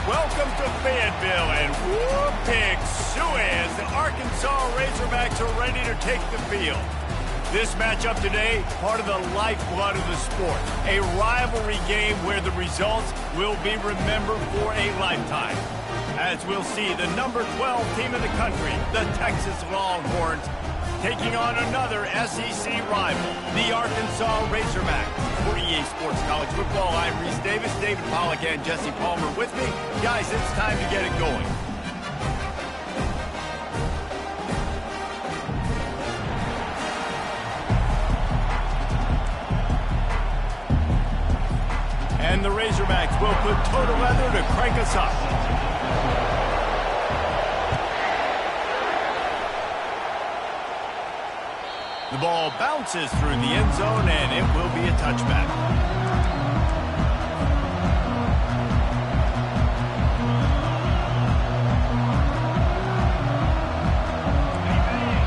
Welcome to Fayetteville, and whoop, big Suez. The Arkansas Razorbacks are ready to take the field. This matchup today, part of the lifeblood of the sport. A rivalry game where the results will be remembered for a lifetime. As we'll see, the number 12 team in the country, the Texas Longhorns, taking on another SEC rival, the Arkansas Razorbacks. For EA Sports College Football, I'm Reese Davis, David Pollack, and Jesse Palmer with me. Guys, it's time to get it going. And the Razorbacks will put total leather to crank us up. The ball bounces through the end zone, and it will be a touchback.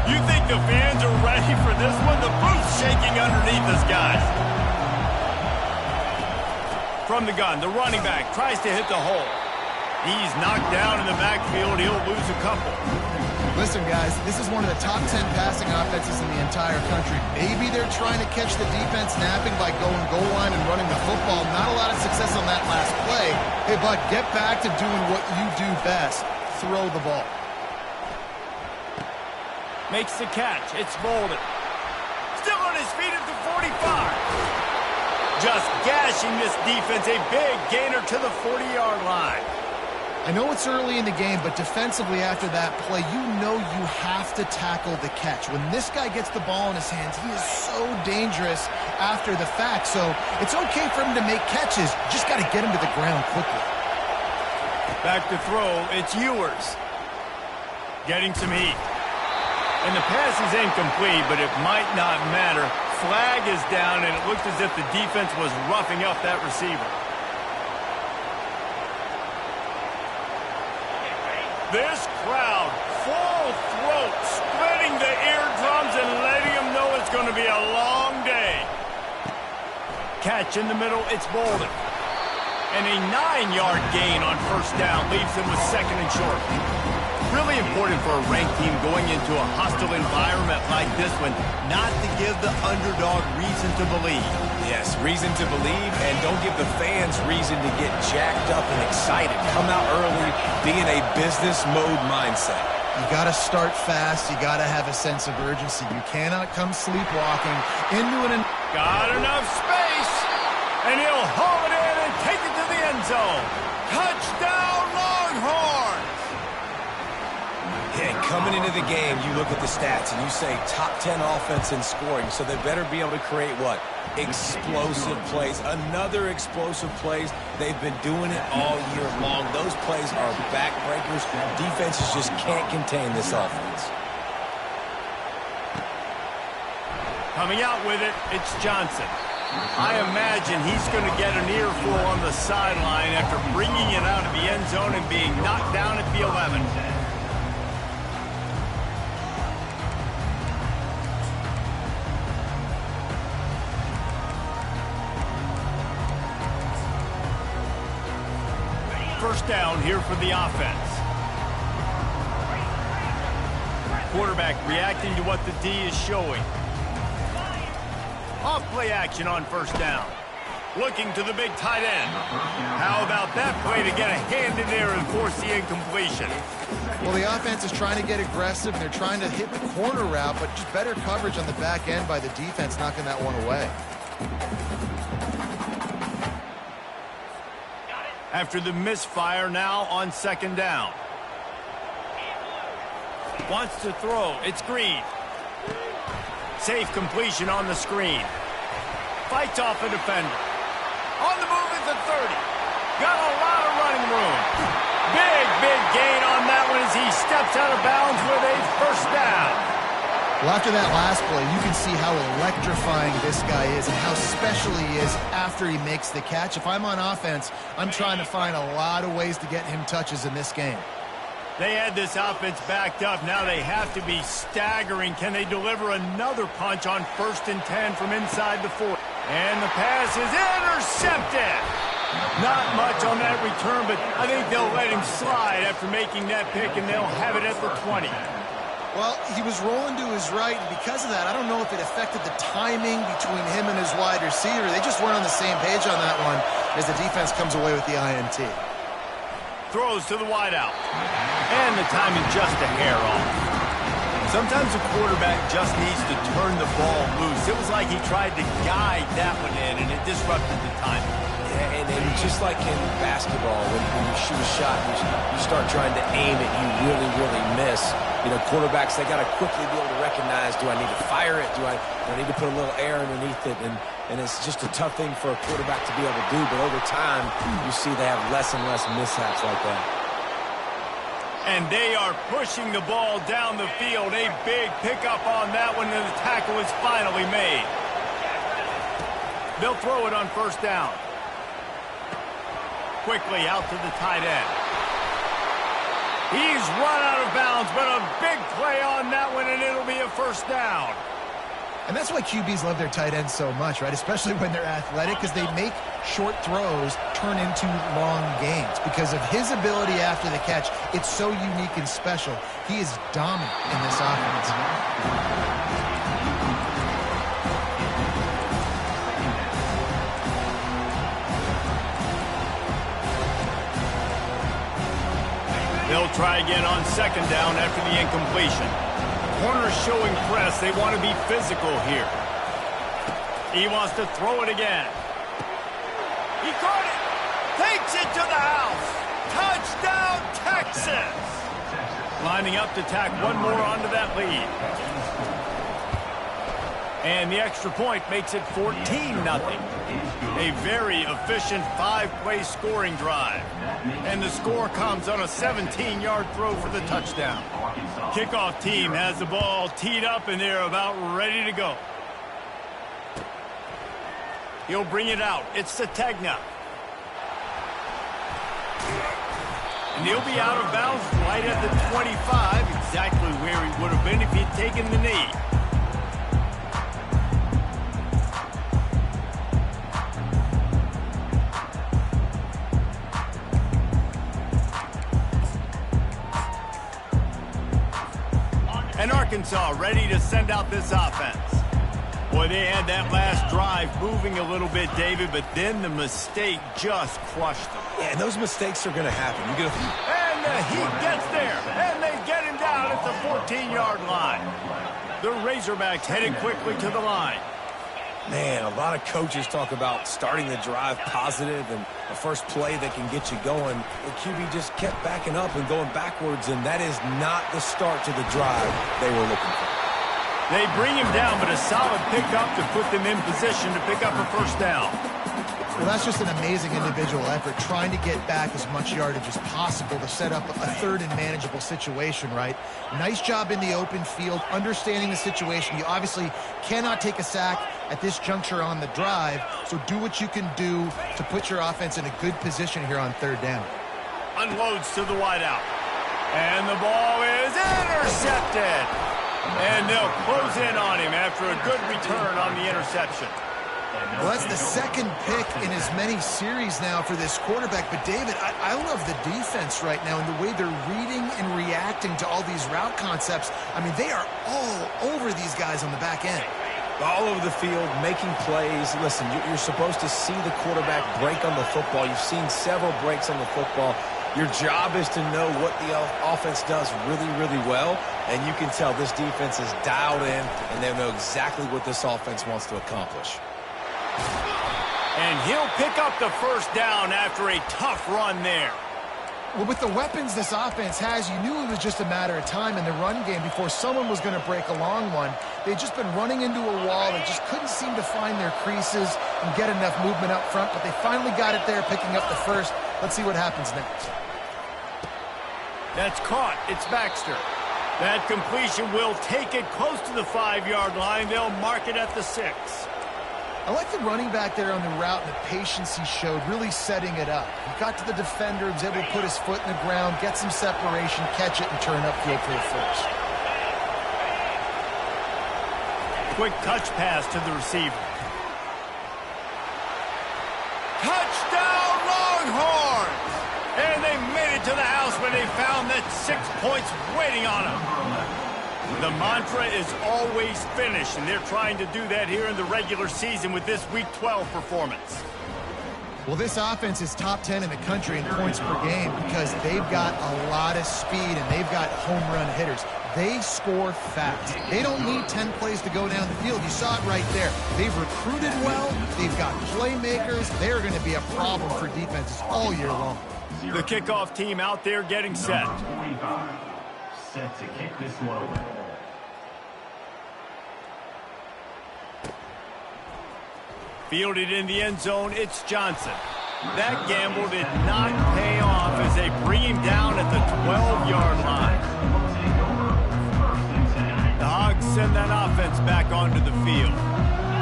You think the fans are ready for this one? The booth's shaking underneath us, guys. From the gun, the running back tries to hit the hole. He's knocked down in the backfield. He'll lose a couple. Listen, guys, this is one of the top 10 passing offenses in the entire country. Maybe they're trying to catch the defense napping by going goal line and running the football. Not a lot of success on that last play. Hey, Bud, get back to doing what you do best. Throw the ball. Makes the catch. It's Bolden. Still on his feet at the 45. Just gashing this defense. A big gainer to the 40-yard line. I know it's early in the game, but defensively after that play, you know you have to tackle the catch. When this guy gets the ball in his hands, he is so dangerous after the fact. So it's okay for him to make catches. Just got to get him to the ground quickly. Back to throw. It's Ewers. Getting some heat. And the pass is incomplete, but it might not matter. Flag is down, and it looked as if the defense was roughing up that receiver. This crowd, full throat, splitting the eardrums and letting them know it's going to be a long day. Catch in the middle, it's Bolden. And a 9-yard gain on first down leaves him with second and short. Really important for a ranked team going into a hostile environment like this one, not to give the underdog reason to believe. Yes, reason to believe, and don't give the fans reason to get jacked up and excited. Come out early, be in a business mode mindset. You got to start fast. You got to have a sense of urgency. You cannot come sleepwalking into an... Got enough space, and he'll haul it in and take it to the end zone. Touchdown, Longhorns! Yeah, coming into the game, you look at the stats and you say top 10 offense in scoring, so they better be able to create what? Explosive plays. Another explosive plays. They've been doing it all year long. Those plays are backbreakers. Defenses just can't contain this offense. Coming out with it, it's Johnson. I imagine he's going to get an earful on the sideline after bringing it out of the end zone and being knocked down at the 11. First down here for the offense. Quarterback reacting to what the D is showing. Off play action on first down. Looking to the big tight end. How about that play to get a hand in there and force the incompletion? Well, the offense is trying to get aggressive, and they're trying to hit the corner route, but just better coverage on the back end by the defense, knocking that one away. After the misfire, now on second down. Wants to throw. It's Green. Safe completion on the screen. Fights off a defender. On the move at the 30. Got a lot of running room. Big gain on that one as he steps out of bounds with a first down. Well, after that last play, you can see how electrifying this guy is and how special he is after he makes the catch. If I'm on offense, I'm trying to find a lot of ways to get him touches in this game. They had this offense backed up. Now they have to be staggering. Can they deliver another punch on 1st and 10 from inside the 40? And the pass is intercepted. Not much on that return, but I think they'll let him slide after making that pick, and they'll have it at the 20. Well, he was rolling to his right, and because of that, I don't know if it affected the timing between him and his wide receiver. They just weren't on the same page on that one as the defense comes away with the INT. Throws to the wideout. And the timing just a hair off. Sometimes a quarterback just needs to turn the ball loose. It was like he tried to guide that one in, and it disrupted the timing. Yeah, and just like in basketball, when you shoot a shot, you start trying to aim it, you really miss. You know, quarterbacks, they got to quickly be able to recognize, do I need to fire it? Do I need to put a little air underneath it? And it's just a tough thing for a quarterback to be able to do. But over time, you see they have less and less mishaps like that. And they are pushing the ball down the field. A big pickup on that one, and the tackle is finally made. They'll throw it on first down. Quickly out to the tight end. He's run out of bounds, but a big play on that one, and it'll be a first down. And that's why QBs love their tight ends so much, right? Especially when they're athletic, because they make short throws turn into long gains. Because of his ability after the catch, it's so unique and special. He is dominant in this offense. They'll try again on second down after the incompletion. Corners showing press. They want to be physical here. He wants to throw it again. He caught it. Takes it to the house. Touchdown, Texas. Lining up to tack one more onto that lead. And the extra point makes it 14-0. A very efficient 5-play scoring drive. And the score comes on a 17-yard throw for the touchdown. Kickoff team has the ball teed up, and they're about ready to go. He'll bring it out. It's Sategna. And he'll be out of bounds right at the 25, exactly where he would have been if he'd taken the knee. And Arkansas ready to send out this offense. Boy, they had that last drive moving a little bit, David, but then the mistake just crushed them. Yeah, and those mistakes are going to happen. And the Heat gets there, and they get him down at the 14-yard line. The Razorbacks headed quickly to the line. Man, a lot of coaches talk about starting the drive positive and the first play that can get you going. The QB just kept backing up and going backwards, and that is not the start to the drive they were looking for. They bring him down, but a solid pickup to put them in position to pick up a first down. Well, that's just an amazing individual effort, trying to get back as much yardage as possible to set up a third and manageable situation, right? Nice job in the open field, understanding the situation. You obviously cannot take a sack at this juncture on the drive, so do what you can do to put your offense in a good position here on third down. Unloads to the wideout. And the ball is intercepted. And they'll close in on him after a good return on the interception. Well, that's the second pick in as many series now for this quarterback. But, David, I love the defense right now and the way they're reading and reacting to all these route concepts. I mean, they are all over these guys on the back end. All over the field, making plays. Listen, you're supposed to see the quarterback break on the football. You've seen several breaks on the football. Your job is to know what the offense does really well, and you can tell this defense is dialed in, and they know exactly what this offense wants to accomplish. And he'll pick up the first down after a tough run there. Well, with the weapons this offense has, you knew it was just a matter of time in the run game before someone was going to break a long one. They'd just been running into a wall. They just couldn't seem to find their creases and get enough movement up front, but they finally got it there, picking up the first. Let's see what happens next. That's caught. It's Baxter. That completion will take it close to the 5-yard line. They'll mark it at the 6. I like the running back there on the route and the patience he showed, really setting it up. He got to the defender, was able to put his foot in the ground, get some separation, catch it, and turn upfield for the first. Quick touch pass to the receiver. Touchdown, Longhorns! And they made it to the house when they found that 6 points waiting on them. The mantra is always finish, and they're trying to do that here in the regular season with this Week 12 performance. Well, this offense is top 10 in the country in points per game because they've got a lot of speed and they've got home run hitters. They score fast. They don't need 10 plays to go down the field. You saw it right there. They've recruited well. They've got playmakers. They're going to be a problem for defenses all year long. The kickoff team out there getting set. Set to kick this one away. Fielded in the end zone, it's Johnson. That gamble did not pay off as they bring him down at the 12-yard line. The Hogs send that offense back onto the field.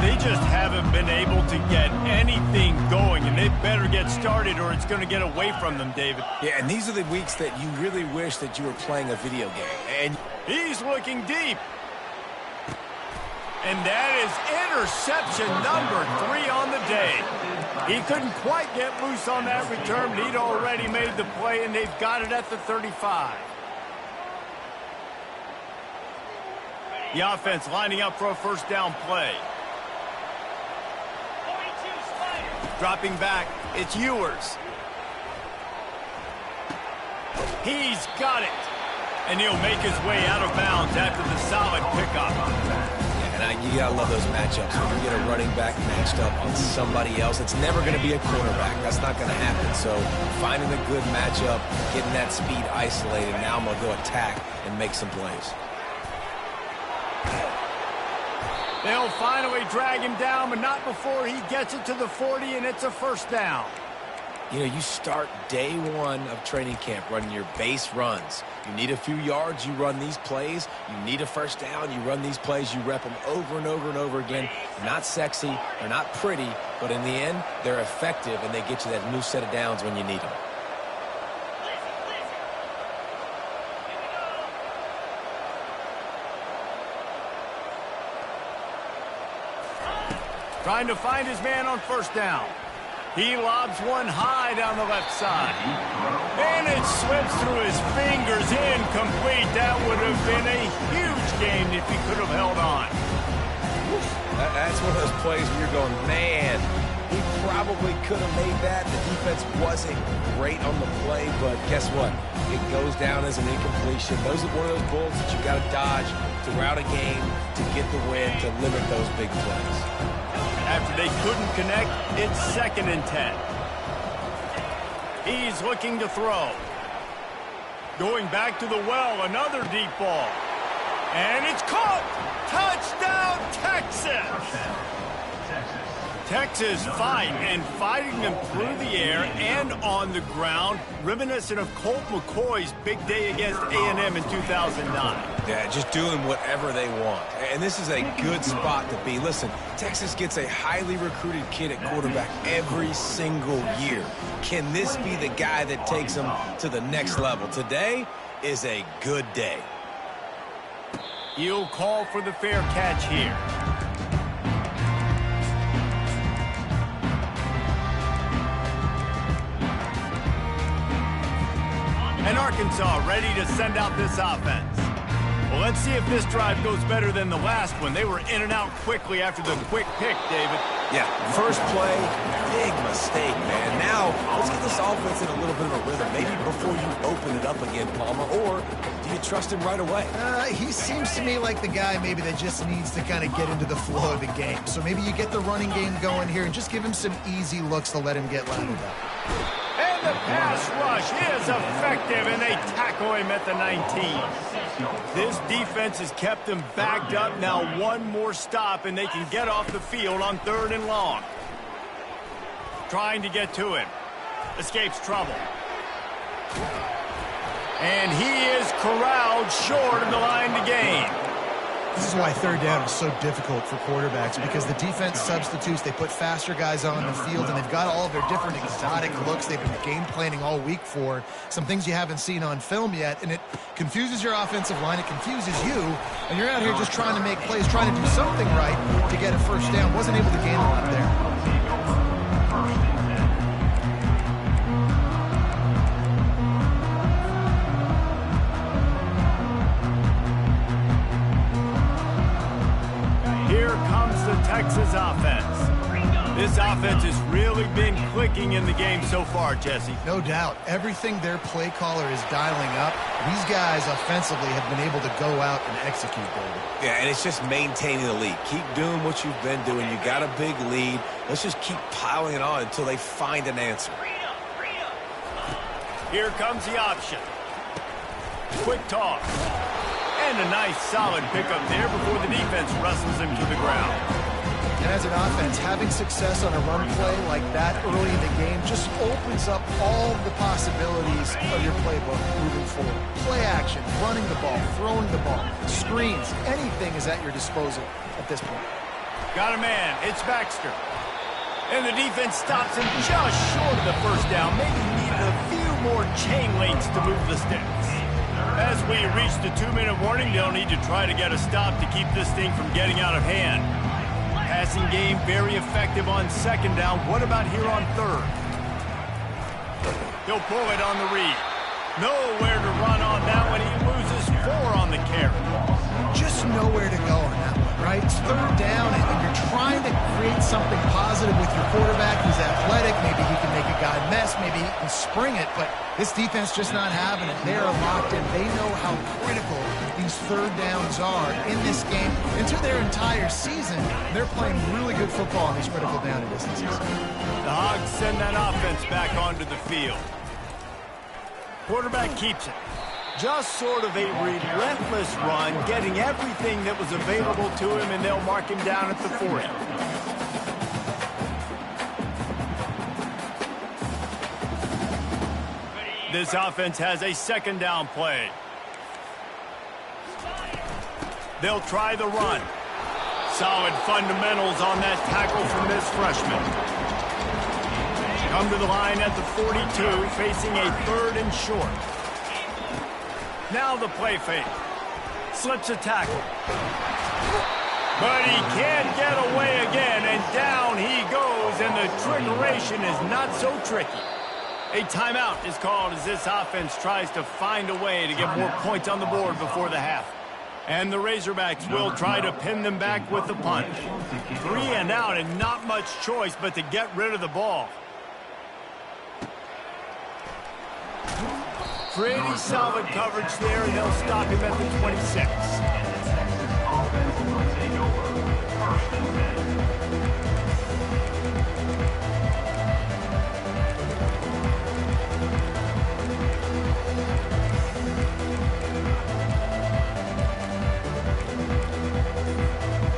They just haven't been able to get anything going, and they better get started or it's going to get away from them, David. Yeah, and these are the weeks that you really wish that you were playing a video game. And he's looking deep. And that is interception number 3 on the day. He couldn't quite get loose on that return, but he'd already made the play, and they've got it at the 35. The offense lining up for a first down play. Dropping back, it's Ewers. He's got it. And he'll make his way out of bounds after the solid pickup. And you gotta love those matchups. When you get a running back matched up on somebody else, it's never gonna be a cornerback. That's not gonna happen. So finding a good matchup, getting that speed isolated, now I'm gonna go attack and make some plays. They'll finally drag him down, but not before he gets it to the 40, and it's a first down. You know, you start day one of training camp running your base runs. You need a few yards, you run these plays. You need a first down, you run these plays. You rep them over and over and over again. They're not sexy, they're not pretty, but in the end, they're effective, and they get you that new set of downs when you need them. Trying to find his man on first down. He lobs one high down the left side. And it slips through his fingers, incomplete. That would have been a huge gain if he could have held on. That's one of those plays where you're going, man, he probably could have made that. The defense wasn't great on the play, but guess what? It goes down as an incompletion. Those are one of those bullets that you got to dodge throughout a game to get the win, to limit those big plays. After they couldn't connect, it's 2nd and 10. He's looking to throw. Going back to the well, another deep ball. And it's caught! Touchdown, Texas! Texas fighting them through the air and on the ground, reminiscent of Colt McCoy's big day against A&M in 2009. Yeah, just doing whatever they want. And this is a good spot to be. Listen, Texas gets a highly recruited kid at quarterback every single year. Can this be the guy that takes them to the next level? Today is a good day. He'll call for the fair catch here. And Arkansas ready to send out this offense. Well, let's see if this drive goes better than the last one. They were in and out quickly after the quick pick, David. Yeah, first play, big mistake, man. Now, let's get this offense in a little bit of a rhythm. Maybe before you open it up again, Palmer, or do you trust him right away? He seems to me like the guy maybe that just needs to kind of get into the flow of the game. So maybe you get the running game going here and just give him some easy looks to let him get lined up. And the pass rush is effective, and they tackle him at the 19. This defense has kept them backed up. Now one more stop, and they can get off the field on 3rd and long. Trying to get to him. Escapes trouble. And he is corralled short of the line to gain. This is why 3rd down is so difficult for quarterbacks, because the defense substitutes. They put faster guys on the field, and they've got all of their different exotic looks they've been game planning all week for, some things you haven't seen on film yet, and it confuses your offensive line. It confuses you, and you're out here just trying to make plays, trying to do something right to get a first down. Wasn't able to gain a lot there. Texas offense. This offense has really been clicking in the game so far, Jesse. No doubt. Everything their play caller is dialing up, these guys offensively have been able to go out and execute, David. Yeah, and it's just maintaining the lead. Keep doing what you've been doing. You got a big lead. Let's just keep piling it on until they find an answer. Here comes the option. Quick toss. And a nice solid pickup there before the defense wrestles him to the ground. And as an offense, having success on a run play like that early in the game just opens up all the possibilities of your playbook moving forward. Play action, running the ball, throwing the ball, screens, anything is at your disposal at this point. Got a man. It's Baxter. And the defense stops him just short of the first down. Maybe needed a few more chain links to move the sticks. As we reach the 2-minute warning, they'll need to try to get a stop to keep this thing from getting out of hand. Passing game very effective on second down. What about here on third? He'll pull it on the read. Nowhere to run on that one. He loses 4 on the carry. Just nowhere to go on that one, right? It's third down, and you're trying to create something positive with your quarterback. He's athletic. Maybe he can make a guy miss. Maybe he can spring it, but this defense just not having it. They are locked in. They know how critical these third downs are in this game. Into their entire season, they're playing really good football in these critical down distances. The Hogs send that offense back onto the field. Quarterback keeps it. Just sort of a relentless run, getting everything that was available to him, and they'll mark him down at the 40. This offense has a second down play. They'll try the run. Solid fundamentals on that tackle from this freshman. Come to the line at the 42, facing a 3rd and short. Now the play fake. Slips a tackle. But he can't get away again, and down he goes, and the trickeration is not so tricky. A timeout is called as this offense tries to find a way to get more points on the board before the half. And the Razorbacks will try to pin them back with the punch. 3 and out, and not much choice but to get rid of the ball. Pretty solid coverage there, and they'll stop him at the 26.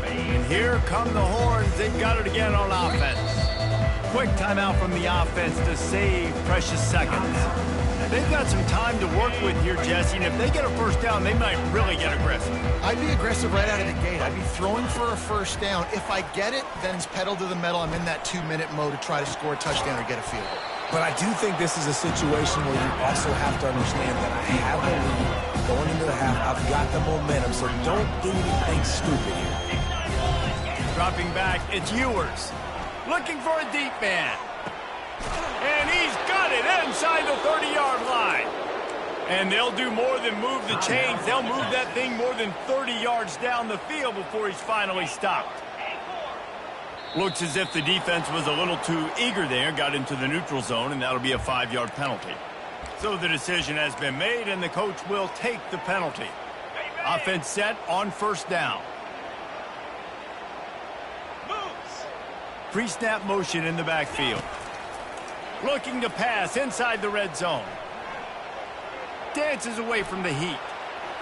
And here come the horns. They've got it again on offense. Quick timeout from the offense to save precious seconds. They've got some time to work with here, Jesse, and if they get a first down, they might really get aggressive. I'd be aggressive right out of the gate. I'd be throwing for a first down. If I get it, then it's pedal to the metal. I'm in that 2-minute mode to try to score a touchdown or get a field goal. But I do think this is a situation where you also have to understand that I have the lead going into the half. I've got the momentum, so don't do anything stupid here. Dropping back, it's Ewers. Looking for a deep man. And he's got it inside the 30-yard line. And they'll do more than move the chains. They'll move that thing more than 30 yards down the field before he's finally stopped. Looks as if the defense was a little too eager there, got into the neutral zone, and that'll be a 5-yard penalty. So the decision has been made, and the coach will take the penalty. Offense set on first down. Pre-snap motion in the backfield. Looking to pass inside the red zone. Dances away from the heat.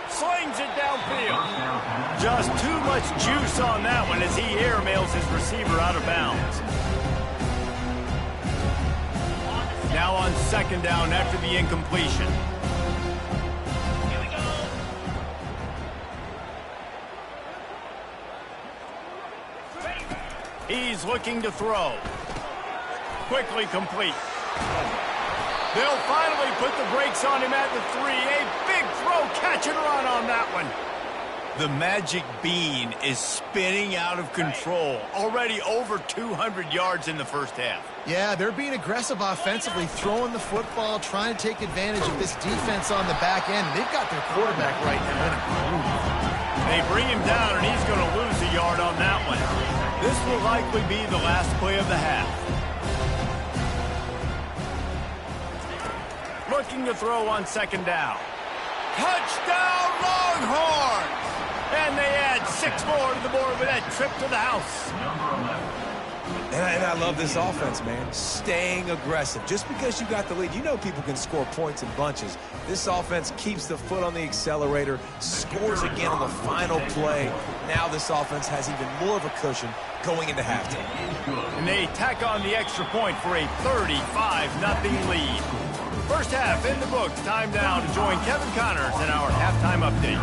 Slings it downfield. Just too much juice on that one as he airmails his receiver out of bounds. Now on second down after the incompletion. He's looking to throw. Quickly complete. They'll finally put the brakes on him at the 3. A big throw, catch and run on that one. The magic bean is spinning out of control. Already over 200 yards in the first half. Yeah, they're being aggressive offensively, throwing the football, trying to take advantage of this defense on the back end. They've got their quarterback right now in a groove. They bring him down, and he's going to lose a yard on that one. This will likely be the last play of the half. Looking to throw on second down. Touchdown, Longhorns! And they add 6 more to the board with that trip to the house. And I love this offense, man. Staying aggressive. Just because you got the lead, you know people can score points in bunches. This offense keeps the foot on the accelerator, scores again on the final play. Now this offense has even more of a cushion going into halftime. And they tack on the extra point for a 35-0 lead. First half in the books. Time now to join Kevin Connors in our halftime update.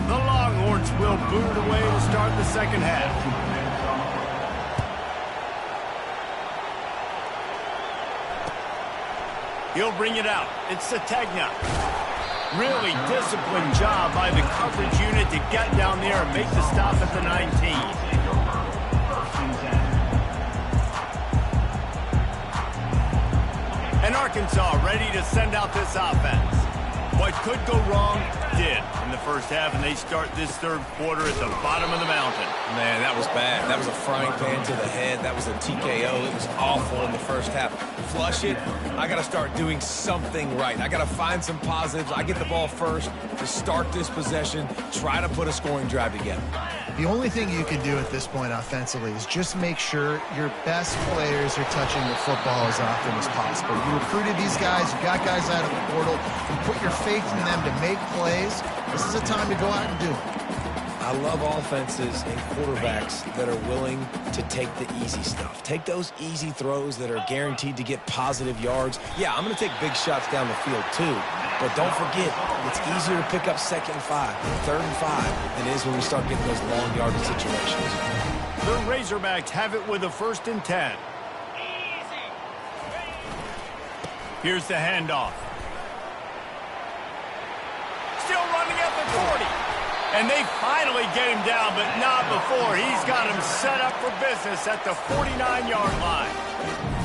The Longhorns will boot it away to start the second half. He'll bring it out. It's Sategna. Really disciplined job by the coverage unit to get down there and make the stop at the 19. And Arkansas ready to send out this offense. What could go wrong did in the first half, and they start this third quarter at the bottom of the mountain. Man, that was bad. That was a frying pan to the head. That was a TKO. It was awful in the first half. Flush it. I got to start doing something right. I got to find some positives. I get the ball first to start this possession, try to put a scoring drive together. The only thing you can do at this point offensively is just make sure your best players are touching the football as often as possible. You recruited these guys, you got guys out of the portal, you put your faith in them to make plays. This is a time to go out and do it. I love offenses and quarterbacks that are willing to take the easy stuff. Take those easy throws that are guaranteed to get positive yards. Yeah, I'm going to take big shots down the field too, but don't forget, it's easier to pick up 2nd and 5, 3rd and 5 than it is when we start getting those long yardage situations. The Razorbacks have it with a 1st and 10. Here's the handoff. Still running at the 40. And they finally get him down, but not before. He's got him set up for business at the 49-yard line.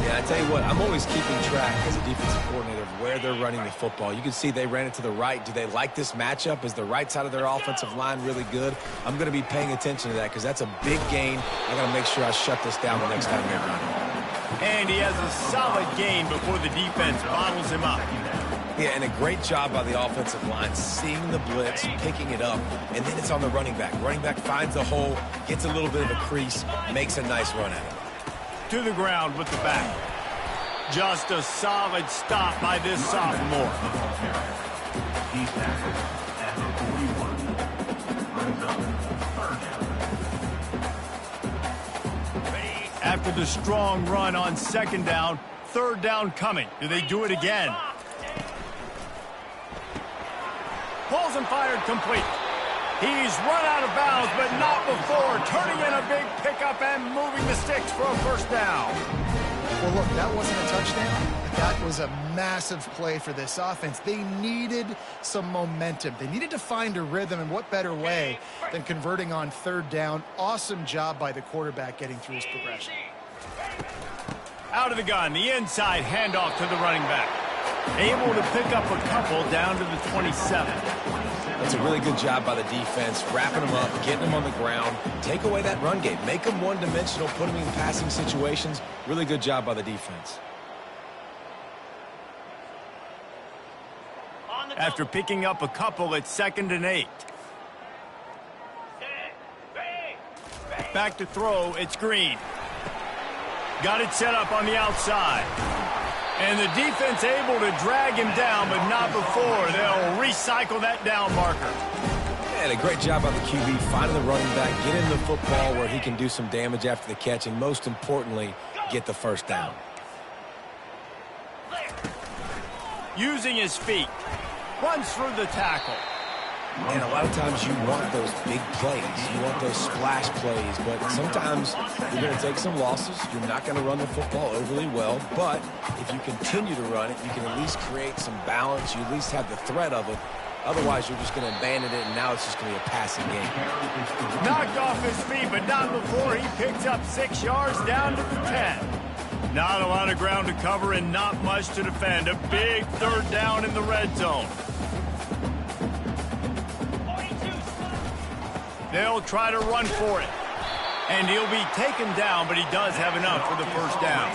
Yeah, I tell you what, I'm always keeping track as a defensive coordinator of where they're running the football. You can see they ran it to the right. Do they like this matchup? Is the right side of their offensive line really good? I'm going to be paying attention to that because that's a big gain. I got to make sure I shut this down the next time they run it. And he has a solid gain before the defense bottles him up. Yeah, and a great job by the offensive line, seeing the blitz, picking it up, and then it's on the running back. Running back finds the hole, gets a little bit of a crease, makes a nice run at it. To the ground with the back. Just a solid stop by this sophomore. After the strong run on 2nd down, 3rd down coming. Do they do it again? Pulls and fired complete. He's run out of bounds, but not before turning in a big pickup and moving the sticks for a 1st down. Well, look, that wasn't a touchdown, but that was a massive play for this offense. They needed some momentum. They needed to find a rhythm, and what better way than converting on 3rd down. Awesome job by the quarterback getting through his progression. Out of the gun, the inside handoff to the running back. Able to pick up a couple down to the 27. That's a really good job by the defense, wrapping them up, getting them on the ground. Take away that run game. Make them one-dimensional, put them in passing situations. Really good job by the defense. After picking up a couple at 2nd and 8. Back to throw, it's Green. Got it set up on the outside. And the defense able to drag him down, but not before. They'll recycle that down marker. And a great job by the QB, finding the running back, get in the football where he can do some damage after the catch, and most importantly, get the 1st down. Using his feet. Runs through the tackle. And a lot of times you want those big plays. You want those splash plays. But sometimes you're going to take some losses. You're not going to run the football overly well. But if you continue to run it, you can at least create some balance. You at least have the threat of it. Otherwise, you're just going to abandon it, and now it's just going to be a passing game. Knocked off his feet, but not before he picks up 6 yards down to the 10. Not a lot of ground to cover and not much to defend. A big 3rd down in the red zone. They'll try to run for it. And he'll be taken down, but he does have enough for the first down.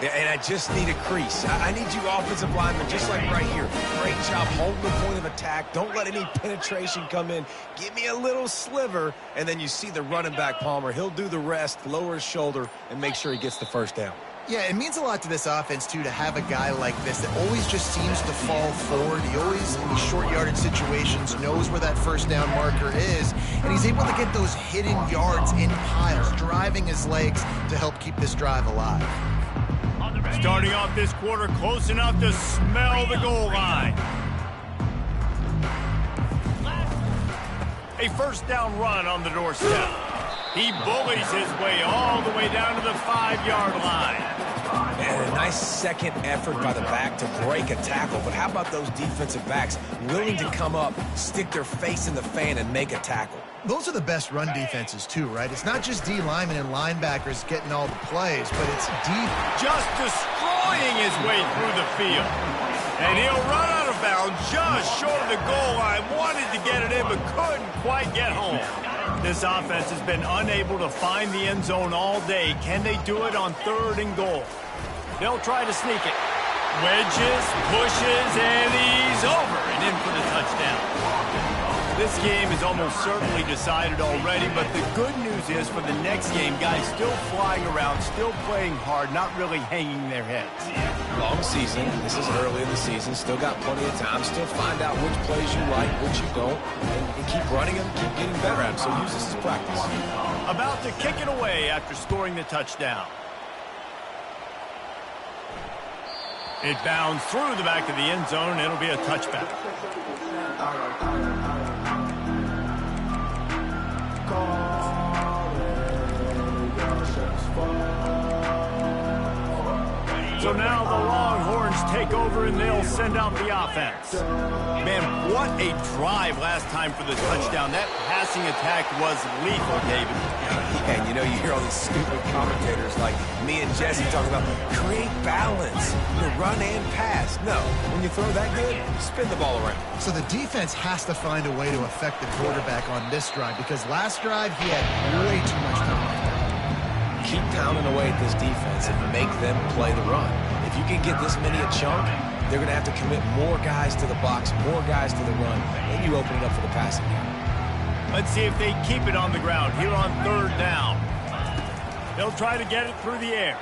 Yeah, and I just need a crease. I need you offensive linemen, just like right here. Great job holding the point of attack. Don't let any penetration come in. Give me a little sliver, and then you see the running back, Palmer. He'll do the rest, lower his shoulder, and make sure he gets the first down. Yeah, it means a lot to this offense, too, to have a guy like this that always just seems to fall forward. He always, in these short yardage situations, knows where that first down marker is, and he's able to get those hidden yards in piles, driving his legs to help keep this drive alive. Starting off this quarter close enough to smell the goal line. A first down run on the doorstep. He bullies his way all the way down to the 5-yard line. And a nice second effort by the back to break a tackle. But how about those defensive backs willing to come up, stick their face in the fan, and make a tackle? Those are the best run defenses, too, right? It's not just D linemen and linebackers getting all the plays, but it's deep. Just destroying his way through the field. And he'll run out of bounds just short of the goal line. Wanted to get it in, but couldn't quite get home. This offense has been unable to find the end zone all day. Can they do it on 3rd and goal? They'll try to sneak it. Wedges, pushes, and he's over and in for the touchdown. This game is almost certainly decided already, but the good news is for the next game, guys still flying around, still playing hard, not really hanging their heads. Long season. This is early in the season. Still got plenty of time. Still find out which plays you like, which you don't, and keep running them, keep getting better at them. So use this as practice. About to kick it away after scoring the touchdown. It bounds through the back of the end zone. It'll be a touchback. So now the Longhorns take over and they'll send out the offense. Man, what a drive last time for the touchdown. That passing attack was lethal, David. Yeah, and you know, you hear all these stupid commentators like me and Jesse talking about create balance, run and pass. No, when you throw that good, spin the ball around. So the defense has to find a way to affect the quarterback on this drive because last drive he had way too much time. Keep pounding away at this defense and make them play the run. If you can get this many a chunk, they're going to have to commit more guys to the box, more guys to the run, and you open it up for the passing game. Let's see if they keep it on the ground here on 3rd down. They'll try to get it through the air.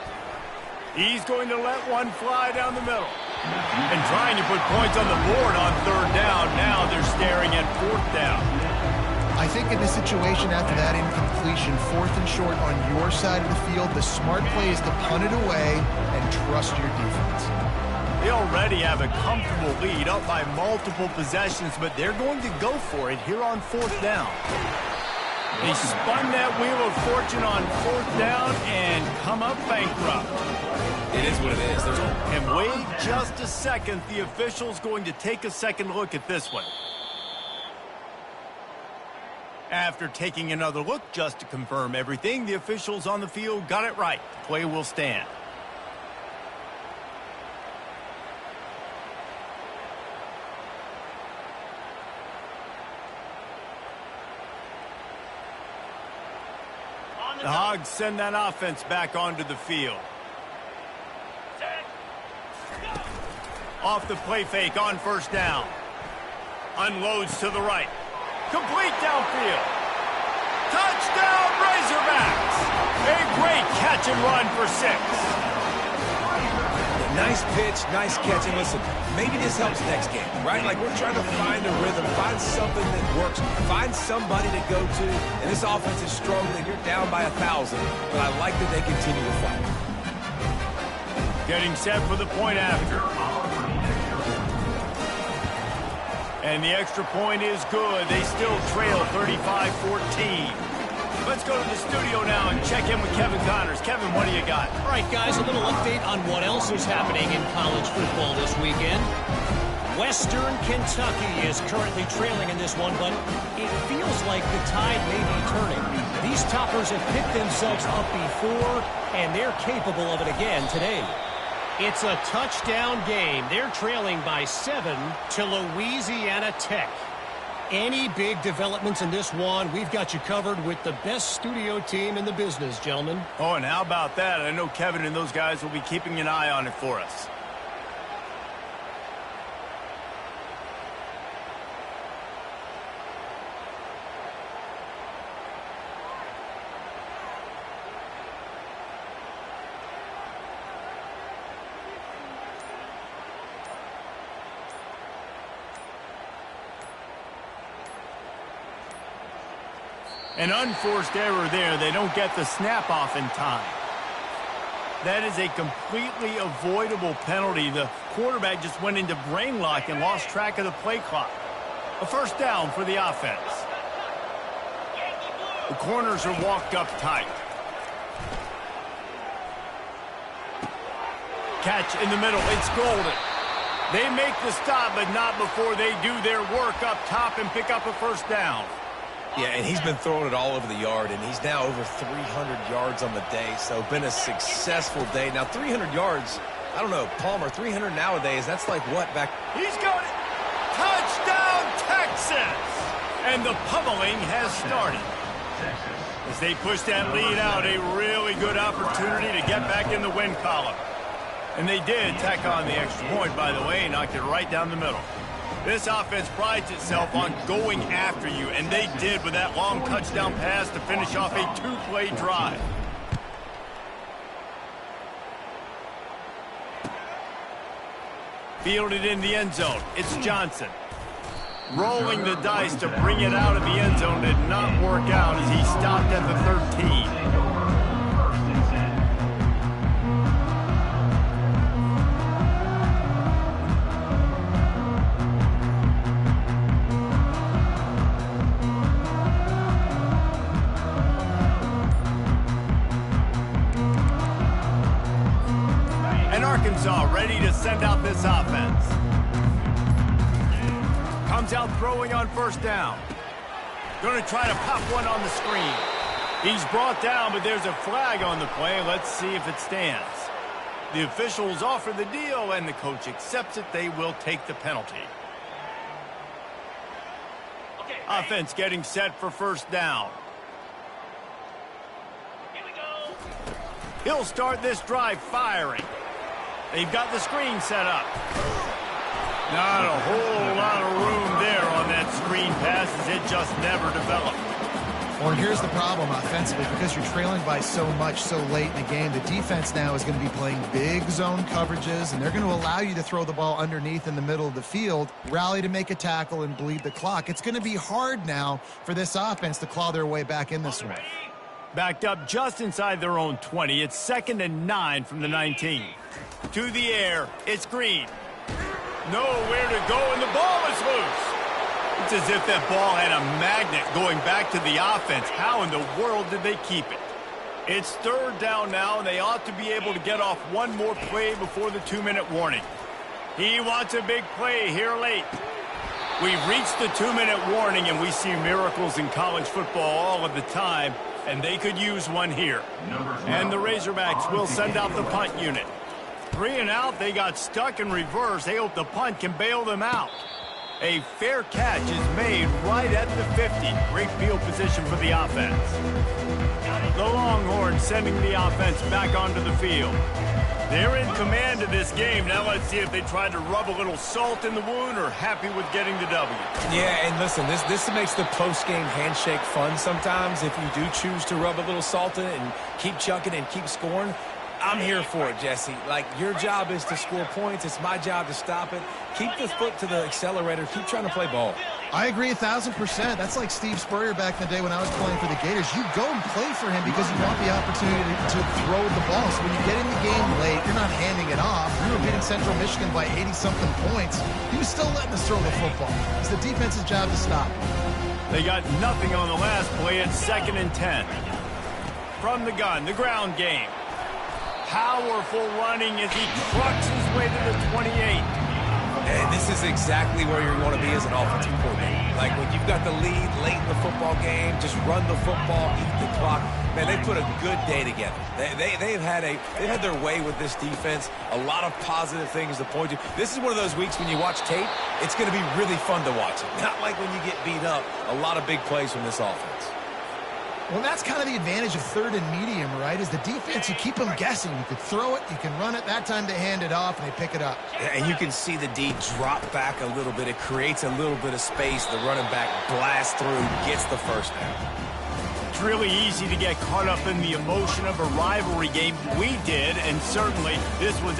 He's going to let one fly down the middle. And trying to put points on the board on 3rd down. Now they're staring at 4th down. I think in this situation after that incompletion, 4th and short on your side of the field, the smart play is to punt it away and trust your defense. They already have a comfortable lead up by multiple possessions, but they're going to go for it here on 4th down. They spun that wheel of fortune on 4th down and come up bankrupt. It is what it is. And wait just a second. The official's going to take a second look at this one. After taking another look just to confirm everything, the officials on the field got it right. Play will stand. The Hogs send that offense back onto the field. Off the play fake on 1st down. Unloads to the right. Complete downfield. Touchdown, Razorbacks! A great catch and run for 6. Nice pitch, nice catch. And listen, maybe this helps next game, right? Like we're trying to find a rhythm, find something that works, find somebody to go to. And this offense is struggling. You're down by 1,000, but I like that they continue to fight. Getting set for the point after. And the extra point is good. They still trail 35-14. Let's go to the studio now and check in with Kevin Connors. Kevin, what do you got? All right, guys, a little update on what else is happening in college football this weekend. Western Kentucky is currently trailing in this one, but it feels like the tide may be turning. These toppers have picked themselves up before, and they're capable of it again today. It's a touchdown game. They're trailing by 7 to Louisiana Tech. Any big developments in this one, we've got you covered with the best studio team in the business, gentlemen. Oh, and how about that? I know Kevin and those guys will be keeping an eye on it for us. An unforced error there. They don't get the snap off in time. That is a completely avoidable penalty. The quarterback just went into brain lock and lost track of the play clock. A first down for the offense. The corners are walked up tight. Catch in the middle. It's golden. They make the stop, but not before they do their work up top and pick up a first down. Yeah, and he's been throwing it all over the yard, and he's now over 300 yards on the day, so been a successful day. Now, 300 yards, I don't know, Palmer, 300 nowadays, that's like what back? He's got it. Touchdown, Texas! And the pummeling has started. As they push that lead out, a really good opportunity to get back in the win column. And they did tack on the extra point, by the way, and knocked it right down the middle. This offense prides itself on going after you, and they did with that long touchdown pass to finish off a two-play drive. Fielded in the end zone. It's Johnson. Rolling the dice to bring it out of the end zone did not work out as he stopped at the 13. Arkansas ready to send out this offense. Comes out throwing on first down. Going to try to pop one on the screen. He's brought down, but there's a flag on the play. Let's see if it stands. The officials offer the deal, and the coach accepts it. They will take the penalty. Offense getting set for first down. He'll start this drive firing. They've got the screen set up. Not a whole lot of room there on that screen pass as it just never developed. Well, and here's the problem offensively. Because you're trailing by so much so late in the game, the defense now is going to be playing big zone coverages, and they're going to allow you to throw the ball underneath in the middle of the field, rally to make a tackle, and bleed the clock. It's going to be hard now for this offense to claw their way back in this one. Backed up just inside their own 20. It's 2nd and 9 from the 19. To the air, it's Green. Nowhere to go, and the ball is loose. It's as if that ball had a magnet going back to the offense. How in the world did they keep it? It's 3rd down now, and they ought to be able to get off one more play before the 2-minute warning. He wants a big play here late. We've reached the 2-minute warning, and we see miracles in college football all of the time, and they could use one here. And the Razorbacks will send out the punt unit. 3 and out, they got stuck in reverse. They hope the punt can bail them out. A fair catch is made right at the 50. Great field position for the offense. The Longhorns sending the offense back onto the field. They're in command of this game. Now let's see if they try to rub a little salt in the wound or happy with getting the W. Yeah, and listen, this makes the post-game handshake fun sometimes if you do choose to rub a little salt in it and keep chucking and keep scoring. I'm here for it, Jesse. Like, your job is to score points. It's my job to stop it. Keep the foot to the accelerator. Keep trying to play ball. I agree 1,000%. That's like Steve Spurrier back in the day when I was playing for the Gators. You go and play for him because you want the opportunity to throw the ball. So when you get in the game late, you're not handing it off. We were beating Central Michigan by 80-something points. He was still letting us throw the football. It's the defense's job to stop. They got nothing on the last play. It's 2nd and 10. From the gun, the ground game. Powerful running as he trucks his way to the 28. And this is exactly where you want to be as an offensive coordinator. Like, when you've got the lead late in the football game, just run the football, eat the clock. Man, they put a good day together. They've had their way with this defense. A lot of positive things to point to. This is one of those weeks when you watch tape, it's going to be really fun to watch it. Not like when you get beat up. A lot of big plays from this offense. Well, that's kind of the advantage of third and medium, right? Is the defense, you keep them guessing. You could throw it, you can run it. That time they hand it off, and they pick it up. And you can see the D drop back a little bit. It creates a little bit of space. The running back blasts through, gets the first down. It's really easy to get caught up in the emotion of a rivalry game. We did, and certainly this was...